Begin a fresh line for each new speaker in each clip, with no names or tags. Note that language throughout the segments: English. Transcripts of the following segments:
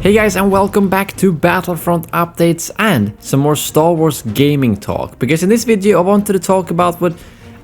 Hey guys, and welcome back to Battlefront updates and some more Star Wars gaming talk. Because in this video I wanted to talk about what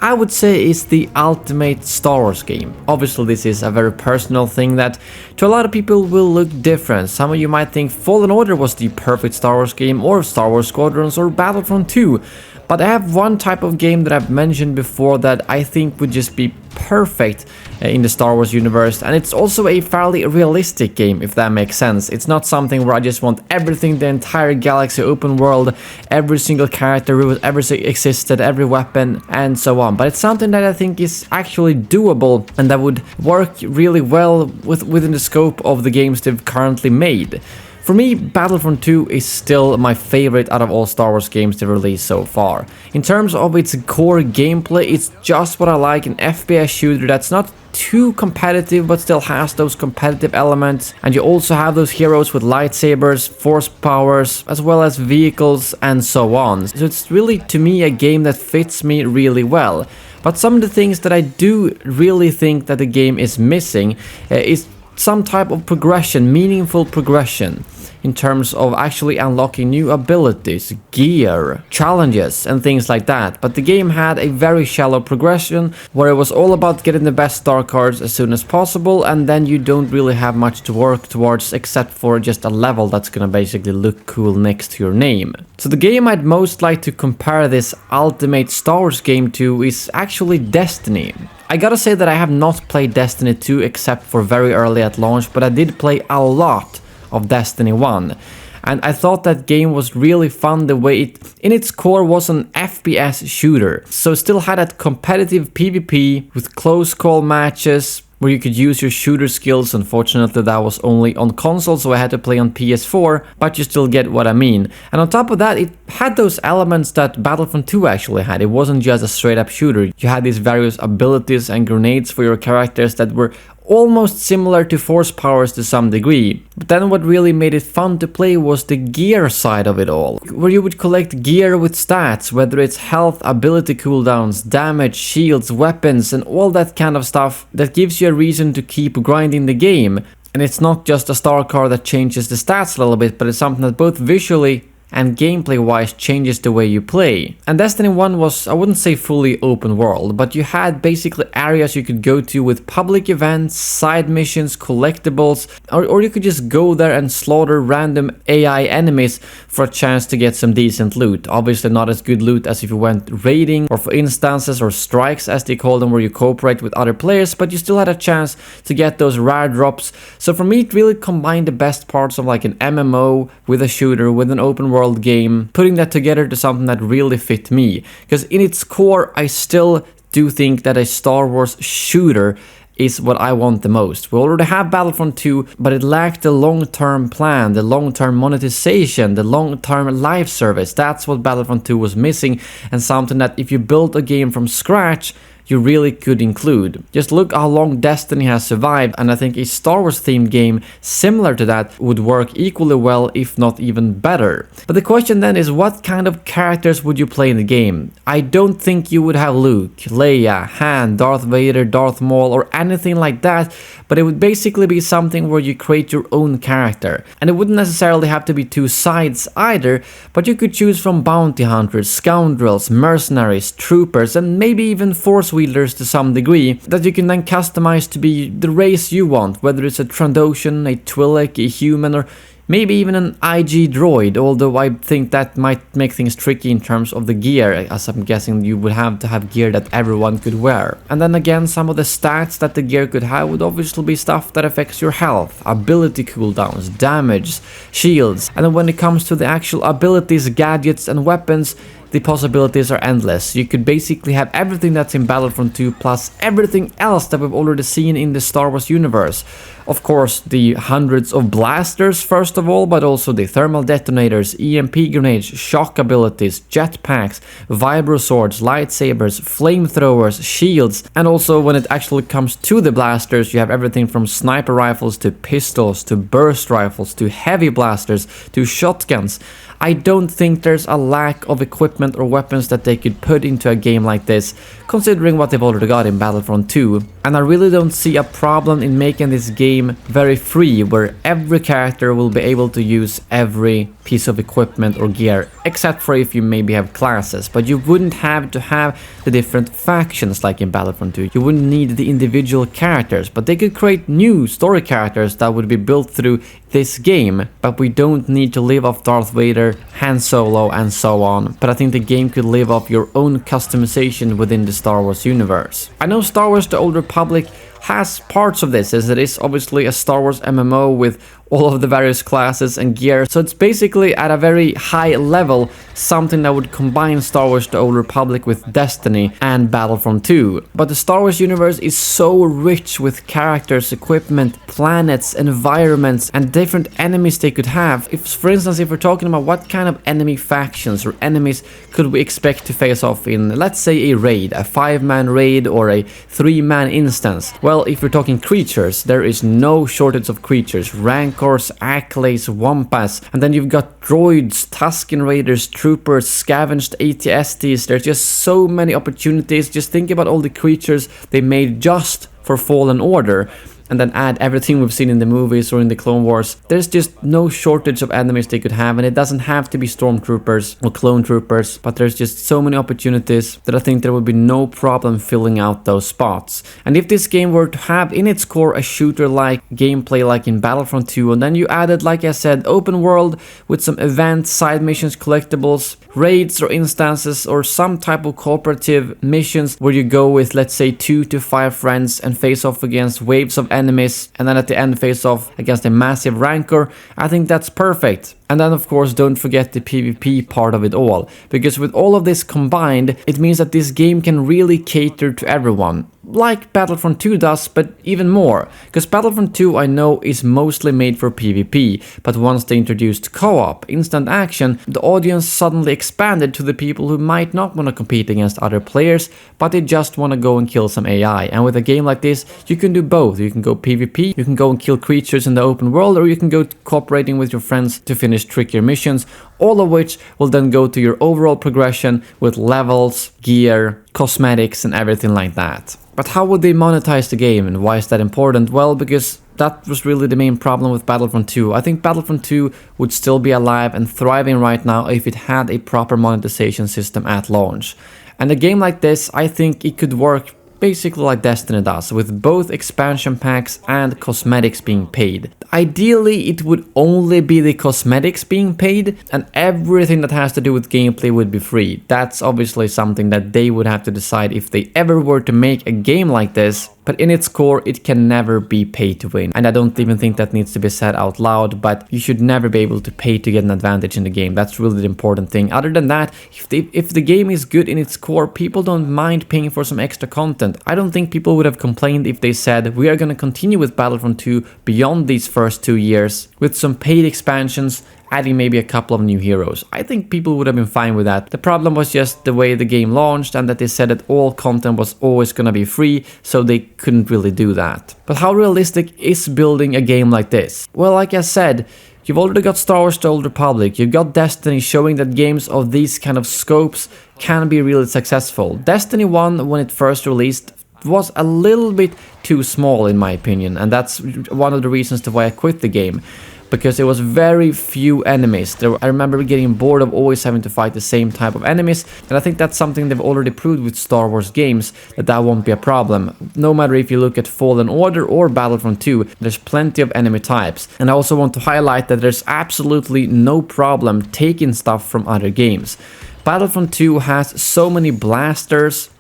I would say is the ultimate Star Wars game. Obviously this is a very personal thing that to a lot of people will look different. Some of you might think Fallen Order was the perfect Star Wars game, or Star Wars Squadrons, or Battlefront 2. But I have one type of game that I've mentioned before that I think would just be perfect in the Star Wars universe, and it's also a fairly realistic game, if that makes sense. It's not something where I just want everything, the entire galaxy, open world, every single character who has ever existed, every weapon, and so on. But it's something that I think is actually doable and that would work really well within the scope of the games they've currently made. For me, Battlefront 2 is still my favorite out of all Star Wars games they've released so far. In terms of its core gameplay, it's just what I like, an FPS shooter that's not too competitive but still has those competitive elements, and you also have those heroes with lightsabers, force powers, as well as vehicles and so on. So it's really, to me, a game that fits me really well. But some of the things that I do really think that the game is missing is some type of progression, meaningful progression, in terms of actually unlocking new abilities, gear, challenges, and things like that. But the game had a very shallow progression where it was all about getting the best star cards as soon as possible, and then you don't really have much to work towards except for just a level that's gonna basically look cool next to your name. So the game I'd most like to compare this ultimate Star Wars game to is actually Destiny. I gotta say that I have not played Destiny 2 except for very early at launch, but I did play a lot of Destiny 1, and I thought that game was really fun the way it in its core was an FPS shooter, so it still had that competitive PvP with close call matches where you could use your shooter skills. Unfortunately that was only on console, so I had to play on PS4, but you still get what I mean. And on top of that, it had those elements that Battlefront 2 actually had. It wasn't just a straight up shooter. You had these various abilities and grenades for your characters that were almost similar to force powers to some degree. But then what really made it fun to play was the gear side of it all, where you would collect gear with stats, whether it's health, ability cooldowns, damage, shields, weapons, and all that kind of stuff that gives you a reason to keep grinding the game. And it's not just a star card that changes the stats a little bit, but it's something that both visually and gameplay wise changes the way you play. And Destiny 1 was, I wouldn't say fully open world, but you had basically areas you could go to with public events, side missions, collectibles, or you could just go there and slaughter random AI enemies for a chance to get some decent loot. Obviously not as good loot as if you went raiding, or for instances or strikes as they call them, where you cooperate with other players, but you still had a chance to get those rare drops. So for me it really combined the best parts of like an MMO with a shooter, with an open world game, putting that together to something that really fit me. Because in its core, I still do think that a Star Wars shooter is what I want the most. We already have Battlefront 2, but it lacked the long-term plan, the long-term monetization, the long-term live service. That's what Battlefront 2 was missing, and something that if you build a game from scratch, you really could include. Just look how long Destiny has survived, and I think a Star Wars themed game similar to that would work equally well, if not even better. But the question then is, what kind of characters would you play in the game? I don't think you would have Luke, Leia, Han, Darth Vader, Darth Maul, or anything like that, but it would basically be something where you create your own character. And it wouldn't necessarily have to be two sides either, but you could choose from bounty hunters, scoundrels, mercenaries, troopers, and maybe even force wielders to some degree, that you can then customize to be the race you want, whether it's a Trandoshan, a Twi'lek, a human, or maybe even an IG droid, although I think that might make things tricky in terms of the gear, as I'm guessing you would have to have gear that everyone could wear. And then again, some of the stats that the gear could have would obviously be stuff that affects your health, ability cooldowns, damage, shields, and then when it comes to the actual abilities, gadgets, and weapons, the possibilities are endless. You could basically have everything that's in Battlefront 2 plus everything else that we've already seen in the Star Wars universe. Of course, the hundreds of blasters first of all, but also the thermal detonators, EMP grenades, shock abilities, jetpacks, vibro swords, lightsabers, flamethrowers, shields, and also when it actually comes to the blasters, you have everything from sniper rifles to pistols to burst rifles to heavy blasters to shotguns. I don't think there's a lack of equipment or weapons that they could put into a game like this, considering what they've already got in Battlefront 2. And I really don't see a problem in making this game very free, where every character will be able to use every piece of equipment or gear, except for if you maybe have classes, but you wouldn't have to have the different factions like in Battlefront 2. You wouldn't need the individual characters, but they could create new story characters that would be built through this game, but we don't need to live off Darth Vader, Han Solo and so on. But I think the game could live off your own customization within the Star Wars universe. I know Star Wars The Old Republic has parts of this, as it is obviously a Star Wars MMO with all of the various classes and gear, so it's basically at a very high level something that would combine Star Wars The Old Republic with Destiny and Battlefront 2. But the Star Wars universe is so rich with characters, equipment, planets, environments, and different enemies they could have. If, for instance, if we're talking about what kind of enemy factions or enemies could we expect to face off in, let's say, a raid, a 5-man raid or a 3-man instance. Well, if we're talking creatures, there is no shortage of creatures. Rancors, Acklays, Wampas, and then you've got droids, Tusken Raiders, troopers, scavenged ATSTs. There's just so many opportunities. Just think about all the creatures they made just for Fallen Order, and then add everything we've seen in the movies or in the Clone Wars. There's just no shortage of enemies they could have, and it doesn't have to be stormtroopers or clone troopers, but there's just so many opportunities that I think there would be no problem filling out those spots. And if this game were to have in its core a shooter-like gameplay like in Battlefront 2, and then you added, like I said, open world with some events, side missions, collectibles, raids or instances, or some type of cooperative missions where you go with, let's say, 2 to 5 friends and face off against waves of enemies, and then at the end face off against a massive rancor, I think that's perfect. And then of course don't forget the PvP part of it all, because with all of this combined, it means that this game can really cater to everyone. Like Battlefront 2 does, but even more. Because Battlefront 2 I know is mostly made for PvP, but once they introduced co-op, instant action, the audience suddenly expanded to the people who might not want to compete against other players, but they just want to go and kill some AI. And with a game like this, you can do both. You can go PvP, you can go and kill creatures in the open world, or you can go cooperating with your friends to finish trickier missions, all of which will then go to your overall progression with levels, gear, cosmetics and everything like that. But how would they monetize the game, and why is that important? Well, because that was really the main problem with Battlefront 2. I think Battlefront 2 would still be alive and thriving right now if it had a proper monetization system at launch. And a game like this, I think it could work basically like Destiny does, with both expansion packs and cosmetics being paid. Ideally, it would only be the cosmetics being paid, and everything that has to do with gameplay would be free. That's obviously something that they would have to decide if they ever were to make a game like this, but in its core, it can never be pay to win. And I don't even think that needs to be said out loud, but you should never be able to pay to get an advantage in the game. That's really the important thing. Other than that, if the game is good in its core, people don't mind paying for some extra content. I don't think people would have complained if they said, we are going to continue with Battlefront 2 beyond these first 2 years, with some paid expansions, adding maybe a couple of new heroes. I think people would have been fine with that. The problem was just the way the game launched, and that they said that all content was always gonna be free, so they couldn't really do that. But how realistic is building a game like this? Well, like I said, you've already got Star Wars The Old Republic, you've got Destiny showing that games of these kind of scopes can be really successful. Destiny 1, when it first released, was a little bit too small in my opinion, and that's one of the reasons to why I quit the game. Because there was very few enemies. I remember getting bored of always having to fight the same type of enemies, and I think that's something they've already proved with Star Wars games, that won't be a problem. No matter if you look at Fallen Order or Battlefront 2, there's plenty of enemy types. And I also want to highlight that there's absolutely no problem taking stuff from other games. Battlefront 2 has so many blasters,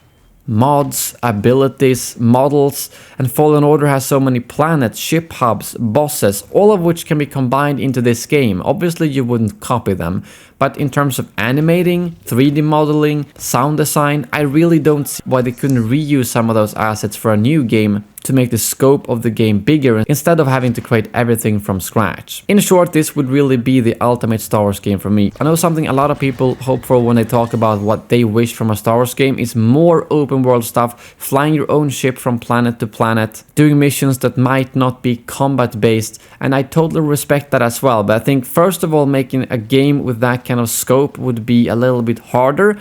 mods, abilities, models, and Fallen Order has so many planets, ship hubs, bosses, all of which can be combined into this game. Obviously you wouldn't copy them, but in terms of animating, 3D modeling, sound design, I really don't see why they couldn't reuse some of those assets for a new game to make the scope of the game bigger instead of having to create everything from scratch. In short, this would really be the ultimate Star Wars game for me. I know something a lot of people hope for when they talk about what they wish from a Star Wars game is more open world stuff, flying your own ship from planet to planet, doing missions that might not be combat based, and I totally respect that as well. But I think first of all, making a game with that kind of scope would be a little bit harder.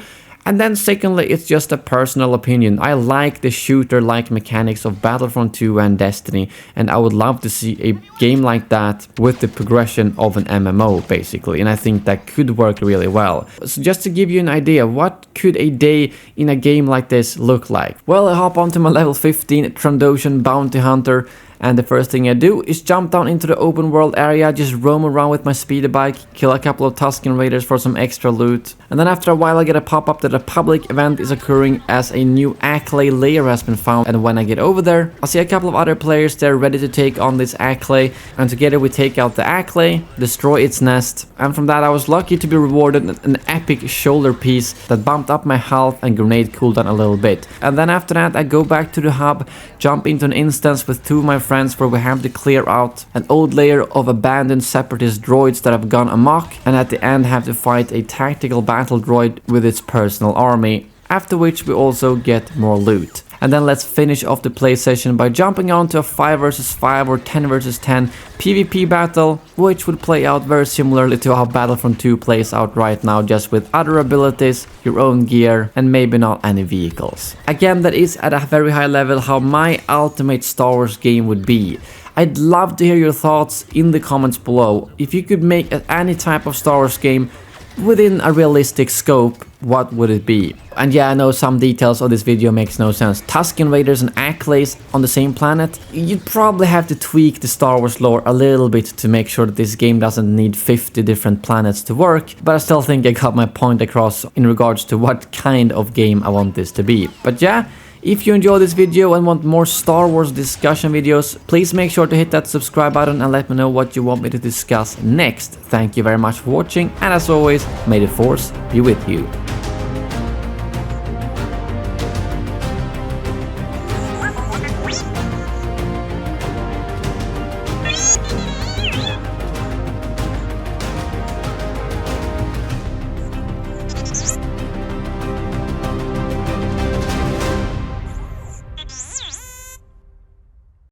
And then secondly, it's just a personal opinion. I like the shooter-like mechanics of Battlefront 2 and Destiny, and I would love to see a game like that with the progression of an MMO, basically. And I think that could work really well. So just to give you an idea, what could a day in a game like this look like? Well, I hop onto my level 15 Trandoshan Bounty Hunter, and the first thing I do is jump down into the open world area, just roam around with my speeder bike, kill a couple of Tusken Raiders for some extra loot. And then after a while I get a pop-up that a public event is occurring as a new Acklay layer has been found. And when I get over there, I see a couple of other players there ready to take on this Acklay. And together we take out the Acklay, destroy its nest. And from that I was lucky to be rewarded an epic shoulder piece that bumped up my health and grenade cooldown a little bit. And then after that I go back to the hub, jump into an instance with two of my friends where we have to clear out an old layer of abandoned separatist droids that have gone amok, and at the end have to fight a tactical battle droid with its personal army, after which we also get more loot. And then let's finish off the play session by jumping on to a 5 vs 5 or 10 vs 10 PvP battle, which would play out very similarly to how Battlefront 2 plays out right now, just with other abilities, your own gear, and maybe not any vehicles. Again, that is at a very high level how my ultimate Star Wars game would be. I'd love to hear your thoughts in the comments below. If you could make any type of Star Wars game within a realistic scope, what would it be? And yeah, I know some details of this video makes no sense. Tusken Raiders and Acklays on the same planet? You'd probably have to tweak the Star Wars lore a little bit to make sure that this game doesn't need 50 different planets to work, but I still think I got my point across in regards to what kind of game I want this to be. But yeah, if you enjoyed this video and want more Star Wars discussion videos, please make sure to hit that subscribe button and let me know what you want me to discuss next. Thank you very much for watching, and as always, may the Force be with you.